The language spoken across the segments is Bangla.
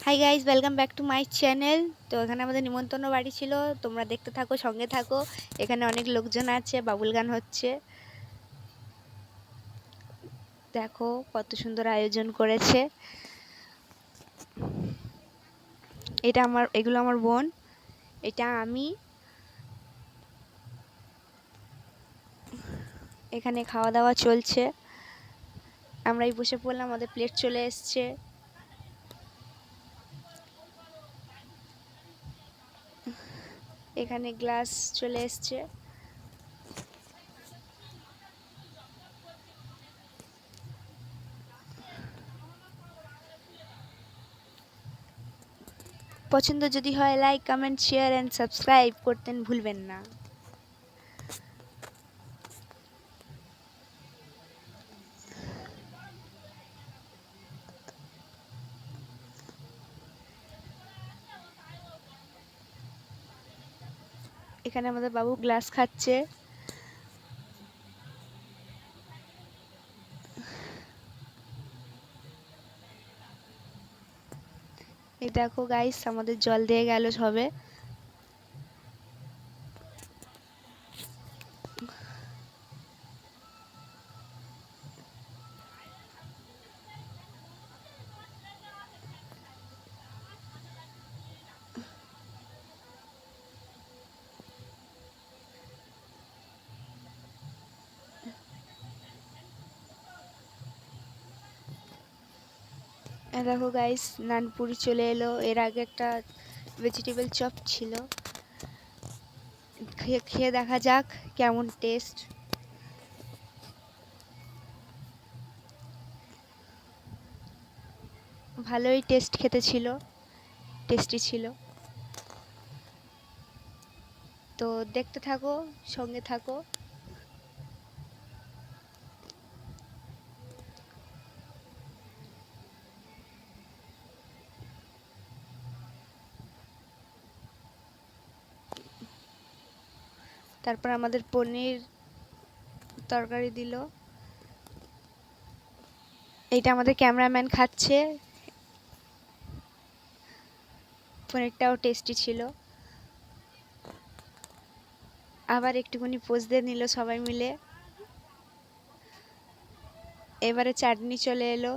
Hi guys, welcome back to my channel. তো এখানে আমাদের নিমন্ত্রণ বাড়ি ছিল, তোমরা দেখতে থাকো, সঙ্গে থাকো। এখানে অনেক লোকজন আছে, বাবুল গান হচ্ছে। দেখো কত সুন্দর আয়োজন করেছে। এগুলো আমার বোন, এটা আমি। এখানে খাওয়া দাওয়া চলছে, আমরাই বসে পড়লাম, আমাদের প্লেট চলে এসছে। এখানে গ্লাস চলে এসছে। পছন্দ যদি হয় like, comment, share and subscribe করতে ভুলবেন না। এখানে আমাদের বাবু গ্লাস খাচ্ছে। এই দেখো গাইস, আমাদের জল দিয়ে গেল সবে। দেখো গাইস, নানপুরি চলে এলো। এর আগে একটা ভেজিটেবল চপ ছিল, খেয়ে দেখা যাক কেমন টেস্ট। ভালোই টেস্ট খেতে ছিল, টেস্টি ছিল। তো দেখতে থাকো, সঙ্গে থাকো। তারপর আমাদের পনির তরকারি দিল। এইটা আমাদের ক্যামেরাম্যান খাচ্ছে। পনিরটাও টেস্টি ছিল। আবার একটুখানি পোজ দিয়ে নিল সবাই মিলে। এবারে চাটনি চলে এলো,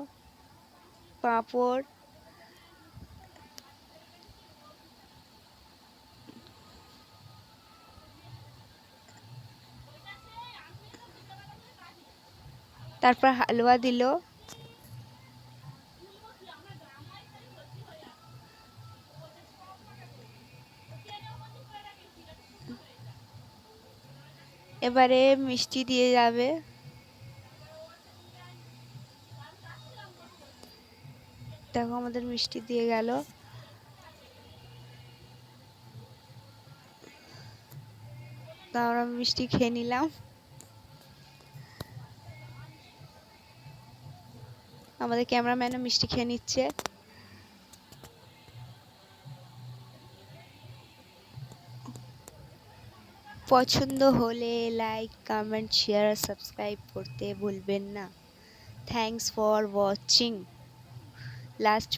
পাঁপড়। তারপর হালুয়া দিল। এবারে মিষ্টি দিয়ে যাবে। দেখো আমাদের মিষ্টি দিয়ে গেল। তো আমরা মিষ্টি খেয়ে নিলাম। আমাদের ক্যামেরাম্যানও মিষ্টি খেয়ে নিচ্ছে। পছন্দ হলে লাইক, কমেন্ট, শেয়ার, সাবস্ক্রাইব করতে ভুলবেন না। Thanks for watching last